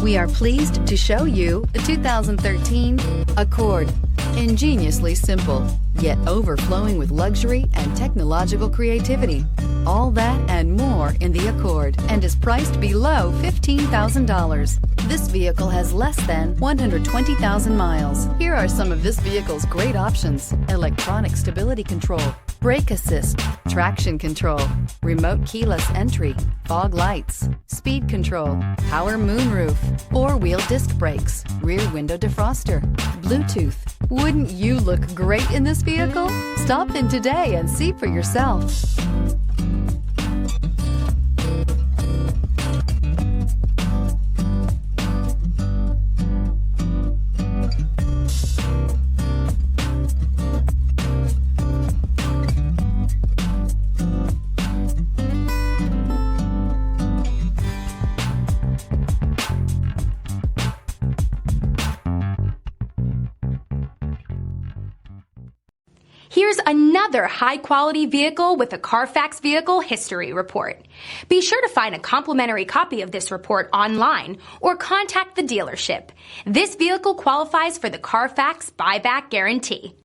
We are pleased to show you the 2013 Accord. Ingeniously simple, yet overflowing with luxury and technological creativity. All that and more in the Accord, and is priced below $15,000. This vehicle has less than 120,000 miles. Here are some of this vehicle's great options: electronic stability control, brake assist, traction control, remote keyless entry, fog lights, speed control, power moonroof, four-wheel disc brakes, rear window defroster, Bluetooth. Wouldn't you look great in this vehicle? Stop in today and see for yourself. Here's another high-quality vehicle with a Carfax Vehicle History Report. Be sure to find a complimentary copy of this report online or contact the dealership. This vehicle qualifies for the Carfax Buyback Guarantee.